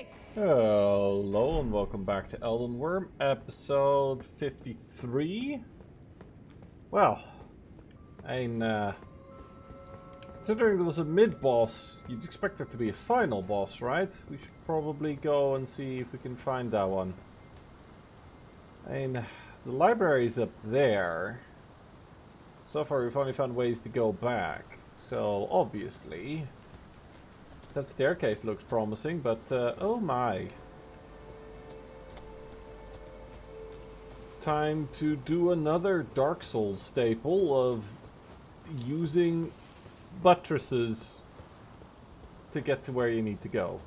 Okay. Hello and welcome back to Elden Wyrm, episode 53. Well, considering there was a mid-boss, you'd expect there to be a final boss, right? We should probably go and see if we can find that one. The library's up there. So far we've only found ways to go back, so obviously that staircase looks promising, but oh my. Time to do another Dark Souls staple of using buttresses to get to where you need to go.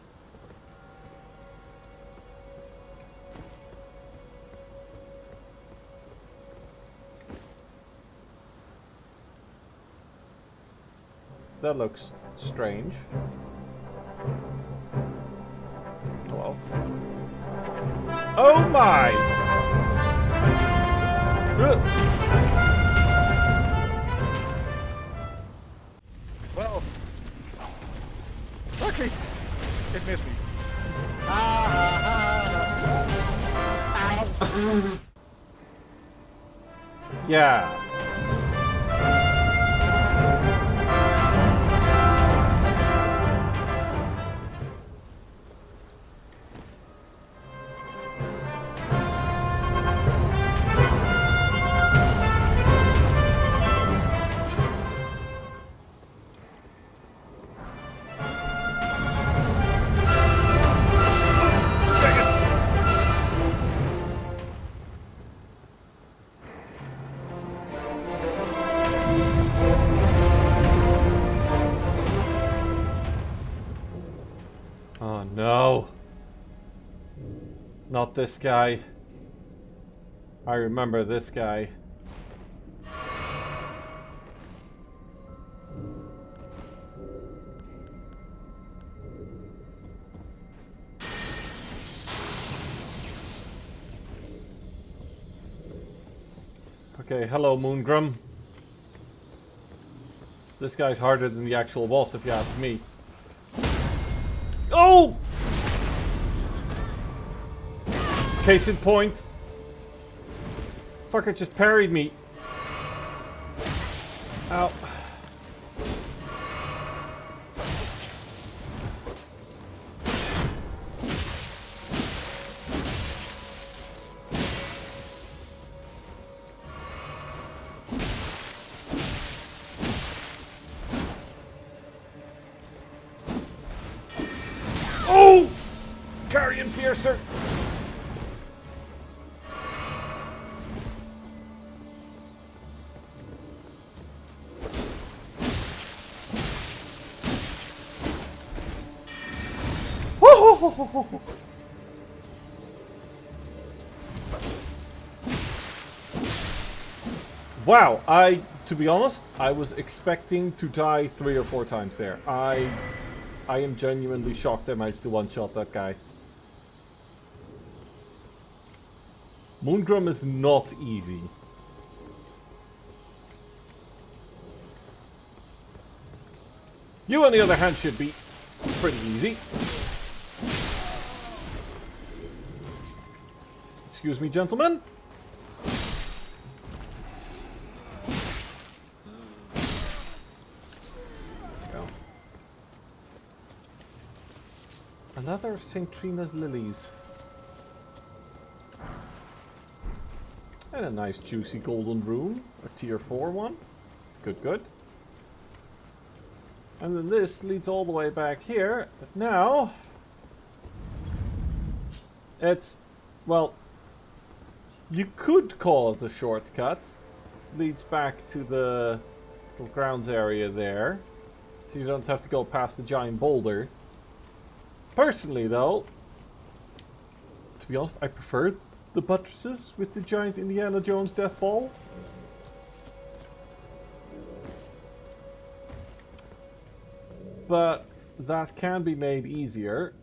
That looks strange. Hello. Oh my! Well, luckily, it missed me. Ow. Yeah. Oh no. Not this guy. I remember this guy. Okay, hello Moongrum. This guy's harder than the actual boss if you ask me. Oh! Case in point. Fucker just parried me. Ow. Oh! Carrion Piercer! Wow, to be honest, I was expecting to die 3 or 4 times there. I am genuinely shocked I managed to one-shot that guy. Moongrum is not easy. You, on the other hand, should be pretty easy. Excuse me, gentlemen. Go. Another of St. Trina's lilies. And a nice juicy golden rune. A tier 4 one. Good, good. And then this leads all the way back here. But now it's, well, you could call it a shortcut. Leads back to the little grounds area there. So you don't have to go past the giant boulder. Personally though, to be honest, I prefer the buttresses with the giant Indiana Jones death ball. But that can be made easier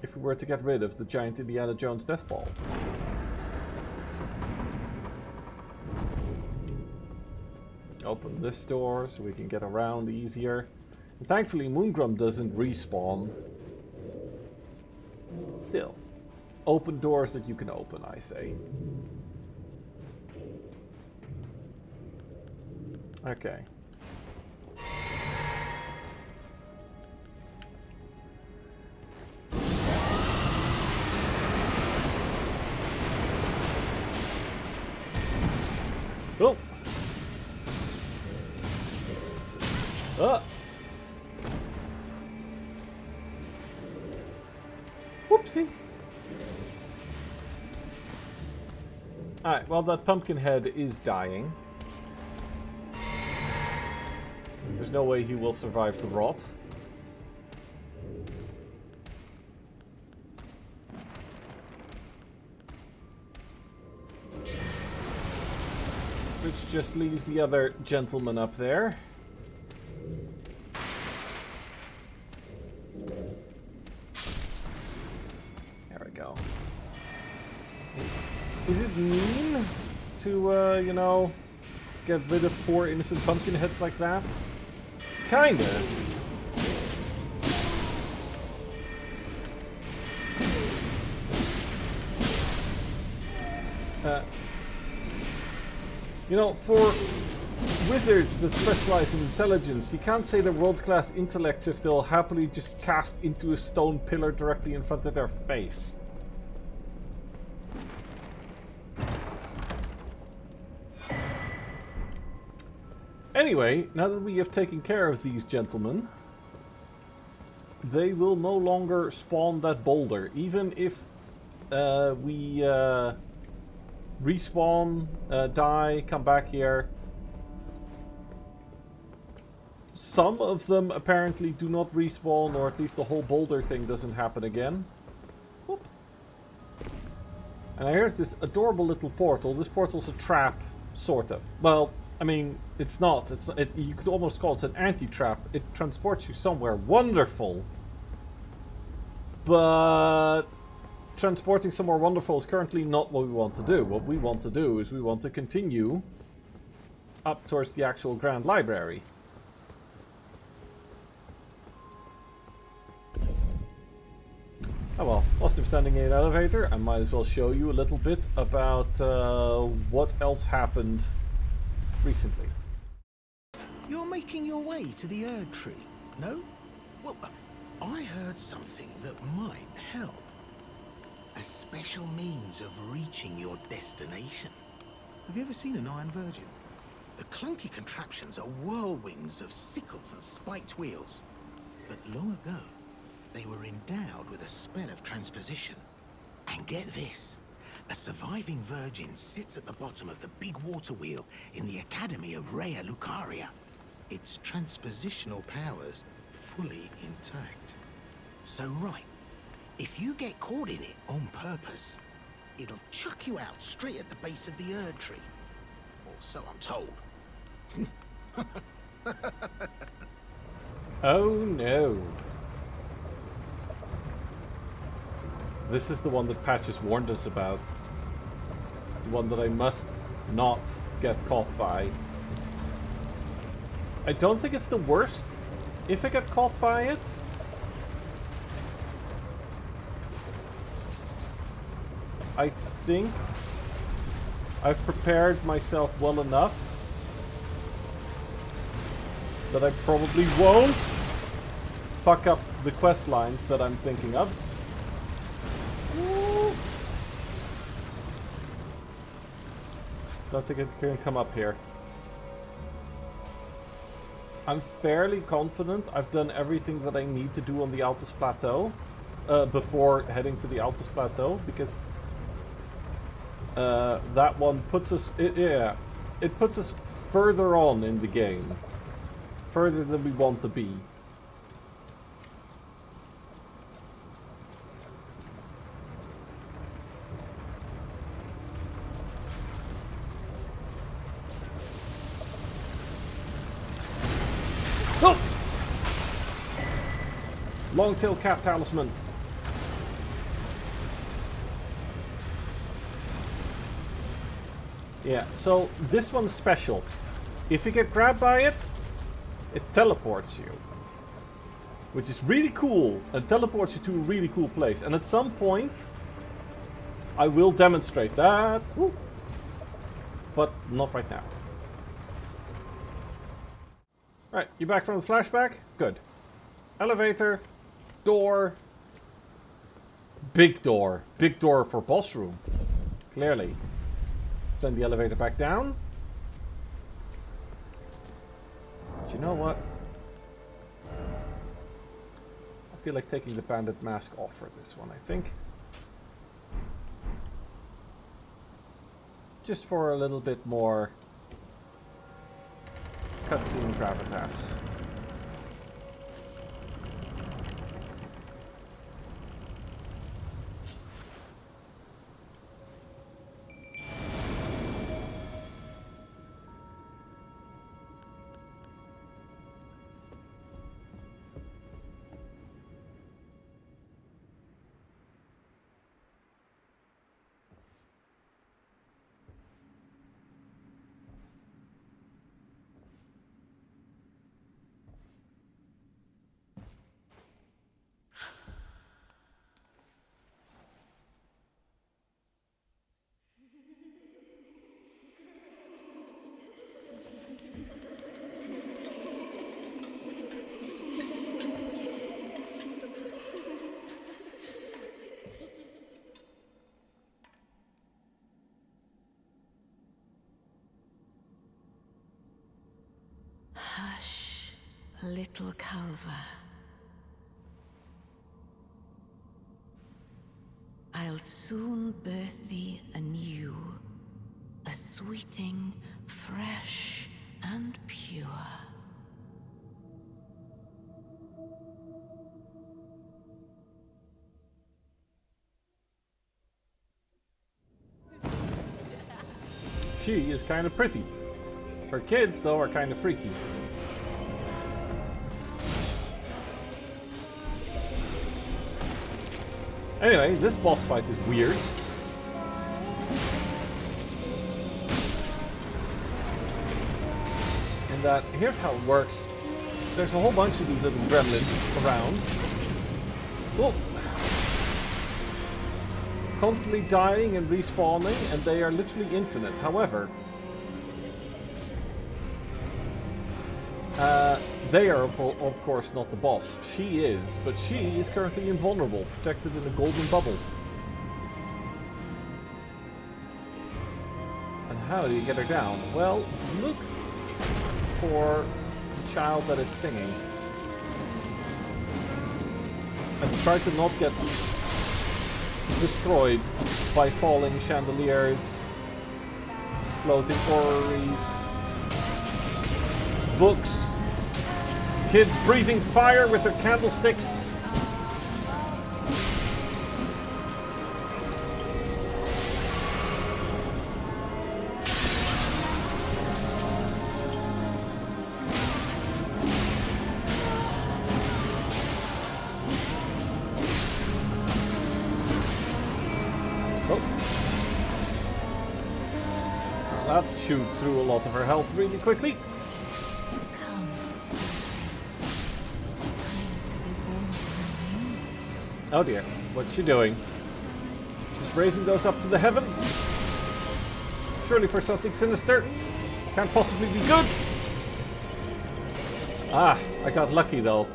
if we were to get rid of the giant Indiana Jones death ball. Open this door so we can get around easier. And thankfully Moongrum doesn't respawn Still, open doors that you can open, I say. Okay. Oh! Ah! Whoopsie! Alright, well that pumpkin head is dying. There's no way he will survive the rot. Which just leaves the other gentleman up there. There we go. Is it mean to, you know, get rid of poor innocent pumpkin heads like that? Kinda. You know, for wizards that specialize in intelligence, you can't say they're world-class intellects if they'll happily just cast into a stone pillar directly in front of their face. Anyway, now that we have taken care of these gentlemen, they will no longer spawn that boulder, even if we respawn, die, come back here. Some of them apparently do not respawn, or at least the whole boulder thing doesn't happen again. Whoop. And I heard this adorable little portal. This portal's a trap, sort of. Well, I mean, it's not. You could almost call it an anti-trap. It transports you somewhere wonderful. But transporting somewhere wonderful is currently not what we want to do. What we want to do is we want to continue up towards the actual Grand Library. Oh well, whilst I'm standing in an elevator, I might as well show you a little bit about what else happened recently. You're making your way to the Erd Tree, no? Well, I heard something that might help. A special means of reaching your destination. Have you ever seen an Iron Virgin? The clunky contraptions are whirlwinds of sickles and spiked wheels. But long ago, they were endowed with a spell of transposition. And get this, a surviving virgin sits at the bottom of the big water wheel in the Academy of Raya Lucaria. Its transpositional powers fully intact. So right, if you get caught in it on purpose, it'll chuck you out straight at the base of the Erd Tree. Or so I'm told. Oh no. This is the one that Patches warned us about. The one that I must not get caught by. I don't think it's the worst if I get caught by it. I think I've prepared myself well enough that I probably won't fuck up the quest lines that I'm thinking of. Don't think it can come up here. I'm fairly confident I've done everything that I need to do on the Altus Plateau before heading to the Altus Plateau, because that one puts us, it puts us further on in the game, further than we want to be. Oh! Long-tail cat talisman. Yeah, so this one's special. If you get grabbed by it, it teleports you. which is really cool and teleports you to a really cool place. And at some point, I will demonstrate that, but not right now. Right, you back from the flashback? Good. Elevator, door, big door for boss room, clearly. Send the elevator back down. But you know what? I feel like taking the bandit mask off for this one, I think. Just for a little bit more cutscene gravitas. Hush, little Calva. I'll soon birth thee anew, a sweeting, fresh and pure. She is kind of pretty. Her kids, though, are kind of freaky. Anyway, this boss fight is weird. In that, here's how it works. There's a whole bunch of these little gremlins around. Oh. Constantly dying and respawning, and they are literally infinite. However, they are, of course, not the boss. She is, but she is currently invulnerable, protected in a golden bubble. And how do you get her down? Well, look for the child that is singing. And try to not get destroyed by falling chandeliers, floating orreries, books, kids breathing fire with their candlesticks. That chewed through a lot of her health really quickly. Oh dear, what's she doing? She's raising those up to the heavens? Surely for something sinister. Can't possibly be good. Ah, I got lucky though.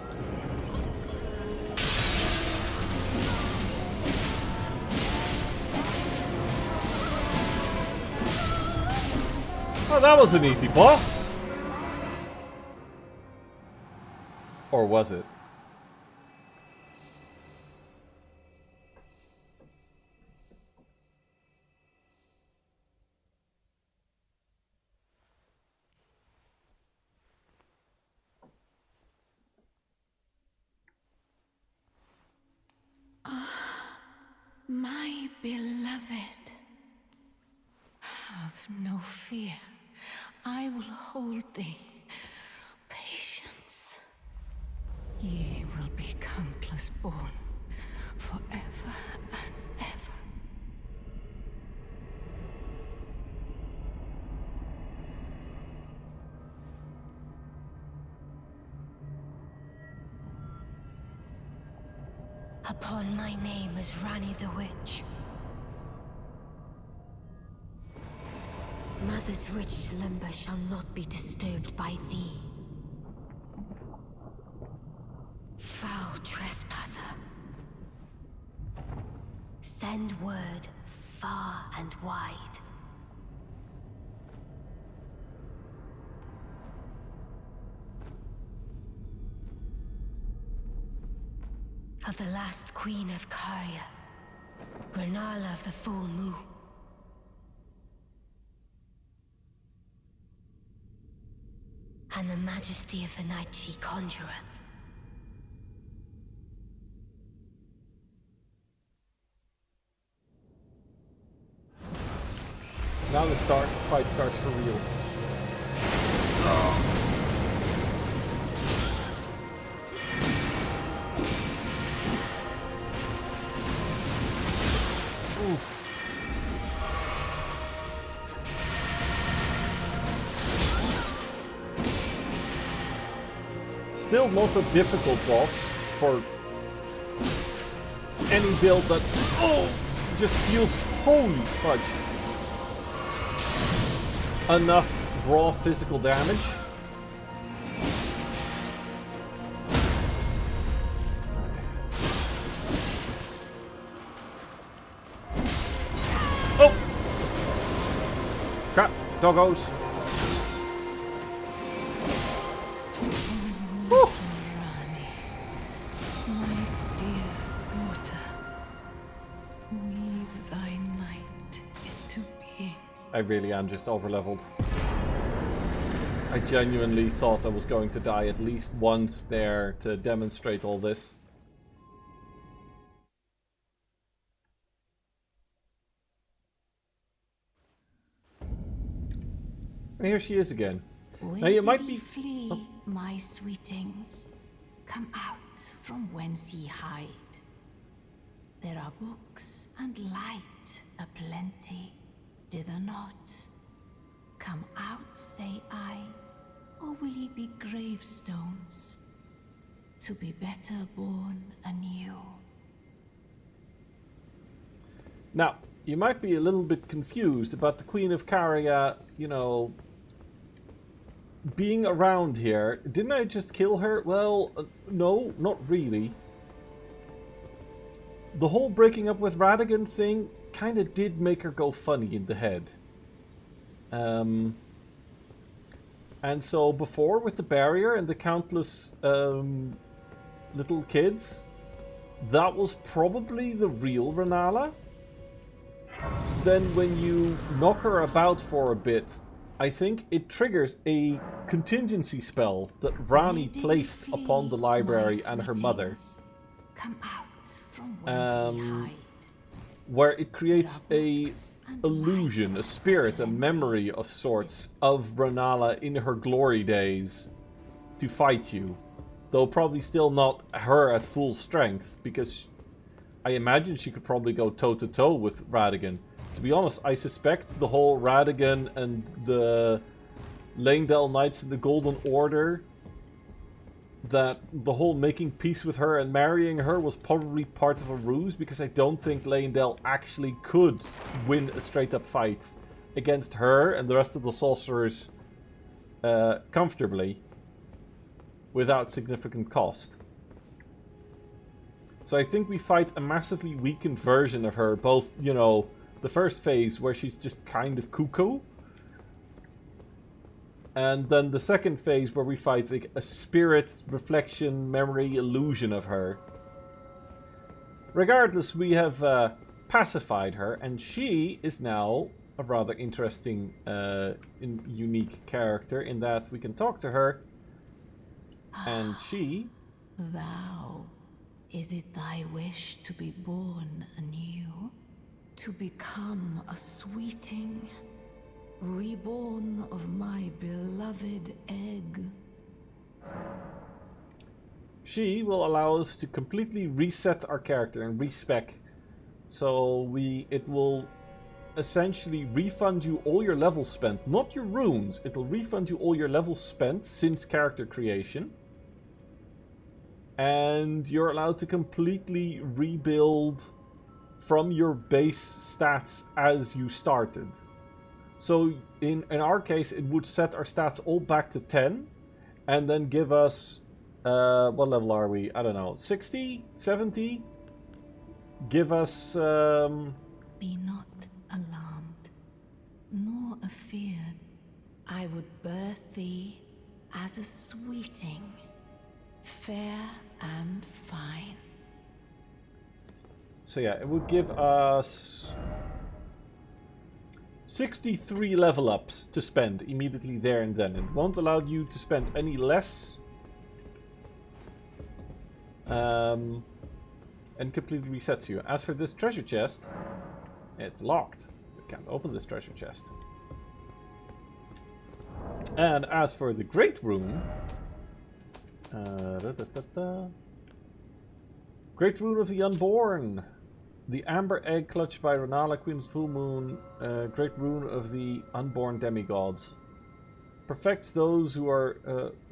Oh, that was an easy boss. Or was it? My beloved, have no fear. I will hold thee. Patience. Ye will be countless born, forever and ever. upon my name as Rani the Witch. Mother's rich slumber shall not be disturbed by thee. Foul trespasser. Send word far and wide. Of the last queen of Caria, Renala of the full moon. And the majesty of the night she conjureth. Now the fight starts for real. Oof. Still not a difficult boss for any build that just feels holy fudge. Enough raw physical damage. Oh! Crap, doggos. I really am just overleveled. I genuinely thought I was going to die at least once there to demonstrate all this. And here she is again. Now you might be... flee, my sweetings? Come out from whence ye hide. There are books and light aplenty. Dither not. Come out, say I, or will ye be gravestones, to be better born anew? Now, you might be a little bit confused about the Queen of Caria, you know, being around here. Didn't I just kill her? Well, no, not really. The whole breaking up with Radagon thing kind of did make her go funny in the head. And so before, with the barrier and the countless little kids, that was probably the real Renala. Then when you knock her about for a bit, I think it triggers a contingency spell that Rani placed upon the library and her mother. Come out from whence ye hide. Where it creates a illusion, a spirit, a memory of sorts of Renala in her glory days to fight you. Though probably still not her at full strength, because I imagine she could probably go toe-to-toe with Radagon. To be honest, I suspect the whole Radagon and the Langdale Knights and the Golden Order, that the whole making peace with her and marrying her was probably part of a ruse, because I don't think Leyndell actually could win a straight-up fight against her and the rest of the sorcerers comfortably without significant cost. So I think we fight a massively weakened version of her, both, you know, the first phase where she's just kind of cuckoo, and then the second phase where we fight like a spirit, reflection, memory, illusion of her. Regardless, we have pacified her, and she is now a rather interesting, unique character in that we can talk to her, and she... Thou, is it thy wish to be born anew? To become a sweeting? Reborn of my beloved egg. She will allow us to completely reset our character and respec. So it will essentially refund you all your levels spent, not your runes. It'll refund you all your levels spent since character creation. and you're allowed to completely rebuild from your base stats as you started. So in our case, it would set our stats all back to 10, and then give us, what level are we? I don't know, 60? 70? Give us, Be not alarmed, nor afeared. I would birth thee as a sweeting, fair and fine. So yeah, it would give us 63 level ups to spend immediately there and then. It won't allow you to spend any less. And completely resets you. As for this treasure chest, it's locked. We can't open this treasure chest. And as for the Great Rune, Great Rune of the Unborn. The Amber Egg clutched by Renala, Queen of Full Moon, Great Rune of the Unborn Demigods. Perfects those who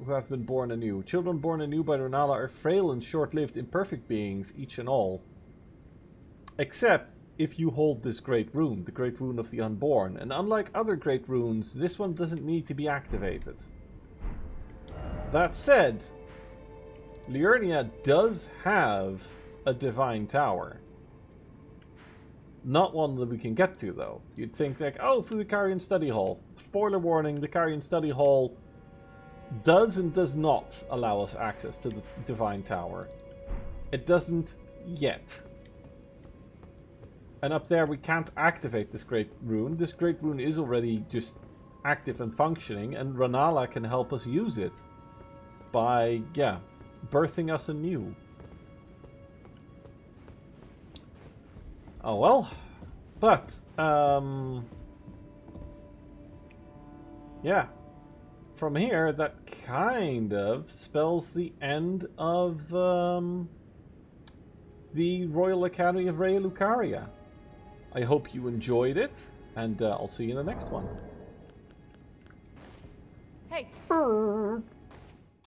have been born anew. Children born anew by Renala are frail and short-lived, imperfect beings, each and all. Except if you hold this Great Rune, the Great Rune of the Unborn. And unlike other Great Runes, this one doesn't need to be activated. That said, Liurnia does have a Divine Tower. Not one that we can get to, though. You'd think, like, oh, through the Carian Study Hall. Spoiler warning, the Carian Study Hall does and does not allow us access to the Divine Tower. It doesn't yet. And up there we can't activate this Great Rune. This Great Rune is already just active and functioning, and Renala can help us use it by, yeah, birthing us anew. Oh well, but, yeah, from here that kind of spells the end of the Royal Academy of Raya Lucaria. I hope you enjoyed it, and I'll see you in the next one. Hey!